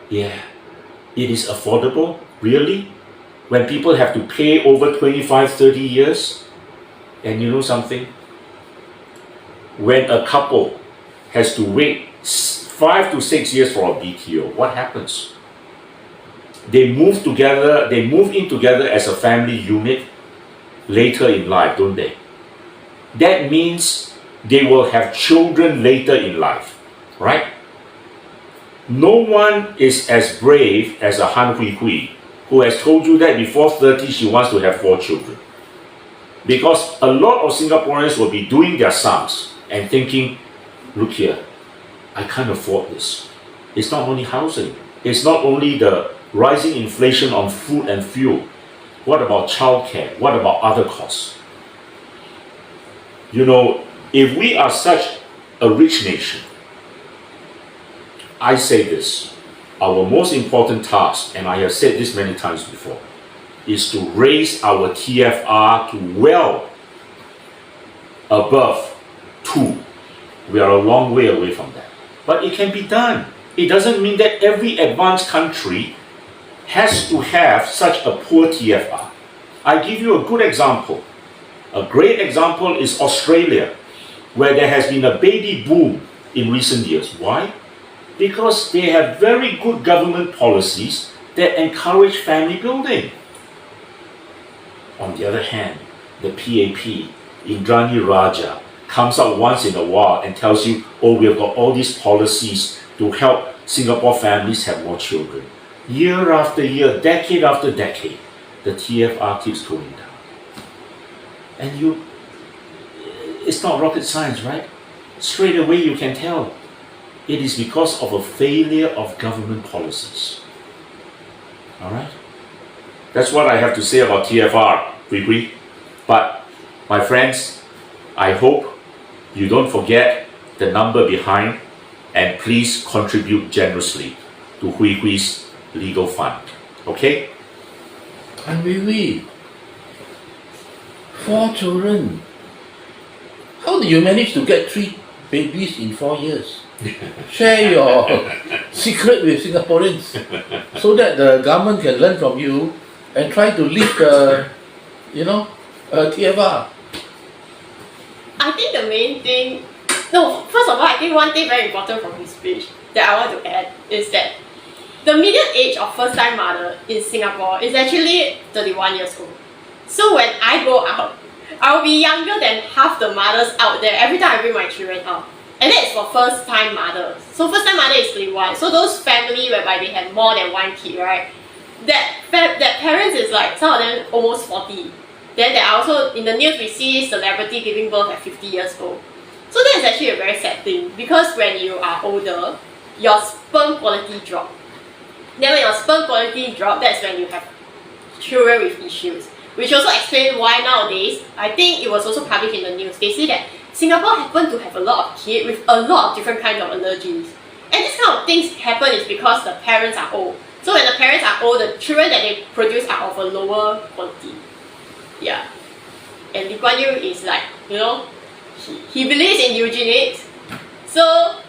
Yeah. It is affordable, really? When people have to pay over 25, 30 years? And you know something? When a couple has to wait 5 to 6 years for a BTO, what happens? They move together, they move in together as a family unit later in life, don't they? That means they will have children later in life, right? No one is as brave as a Hui Hui, who has told you that before 30 she wants to have 4 children. Because a lot of Singaporeans will be doing their sums and thinking, look here, I can't afford this. It's not only housing, it's not only the rising inflation on food and fuel. What about childcare? What about other costs? You know, if we are such a rich nation, I say this, our most important task, and I have said this many times before, is to raise our TFR to well above 2. We are a long way away from that. But it can be done. It doesn't mean that every advanced country has to have such a poor TFR. I give you a good example. A great example is Australia, where there has been a baby boom in recent years. Why? Because they have very good government policies that encourage family building. On the other hand, the PAP, Indrani Raja, comes out once in a while and tells you, oh, we've got all these policies to help Singapore families have more children. Year after year, decade after decade, the TFR keeps going down. And it's not rocket science, right? Straight away you can tell. It is because of a failure of government policies. Alright? That's what I have to say about TFR, Hui Hui. But, my friends, I hope you don't forget the number behind and please contribute generously to Hui Hui's legal fund. Okay? And Hui, 4 children. How do you manage to get 3 babies in 4 years? Share your secret with Singaporeans so that the government can learn from you and try to lift the, TFR. I think the main thing, first of all, I think one thing very important from his speech that I want to add is that the median age of first-time mother in Singapore is actually 31 years old. So when I go out, I'll be younger than half the mothers out there every time I bring my children out. And that is for first-time mothers. So first-time mother is 31. So those family whereby they have more than 1 kid, right? That parents is like, some of them almost 40. Then there are also, in the news we see celebrity giving birth at 50 years old. So that is actually a very sad thing because when you are older, your sperm quality drop. Then when your sperm quality drop, that's when you have children with issues. Which also explains why nowadays, I think it was also published in the news, they say that Singapore happen to have a lot of kids with a lot of different kinds of allergies. And this kind of things happen is because the parents are old. So when the parents are old, the children that they produce are of a lower quality. Yeah. And Lee Kuan Yew is like, he believes in eugenics. So,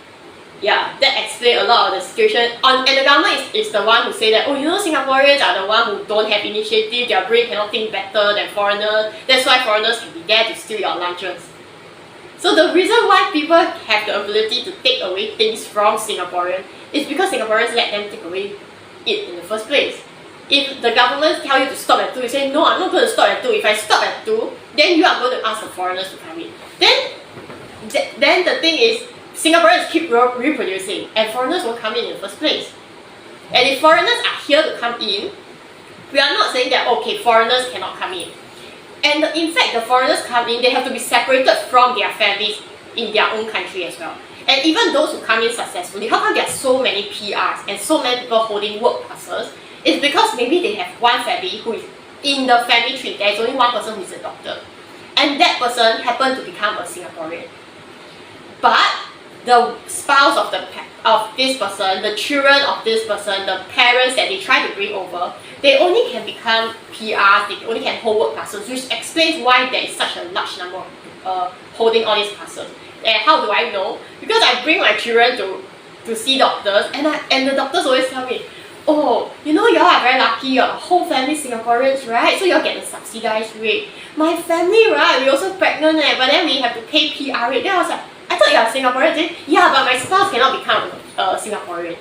yeah, that explains a lot of the situation. And the government is the one who say that, Singaporeans are the one who don't have initiative, their brain cannot think better than foreigners. That's why foreigners can be there to steal your lunches. So the reason why people have the ability to take away things from Singaporeans is because Singaporeans let them take away it in the first place. If the government tell you to stop at 2, you say, no, I'm not going to stop at 2. If I stop at 2, then you are going to ask the foreigners to come in. Then the thing is, Singaporeans keep reproducing and foreigners won't come in the first place. And if foreigners are here to come in, we are not saying that, okay, foreigners cannot come in. And in fact, the foreigners come in, they have to be separated from their families in their own country as well. And even those who come in successfully, how come there are so many PRs and so many people holding work passes? It's because maybe they have one family who is in the family tree, there is only one person who is a doctor. And that person happened to become a Singaporean. But the spouse of this person, the children of this person, the parents that they try to bring over, they only can become PRs, they only can hold work passes, which explains why there is such a large number of holding all these passes. And how do I know? Because I bring my children to to see doctors, and the doctors always tell me, oh, you know, y'all are very lucky, your whole family Singaporeans, right? So y'all get the subsidized rate. My family, right, we also pregnant, but then we have to pay PR rate. Then I was like, I thought you are Singaporean. Then, yeah, but my spouse cannot become a Singaporean.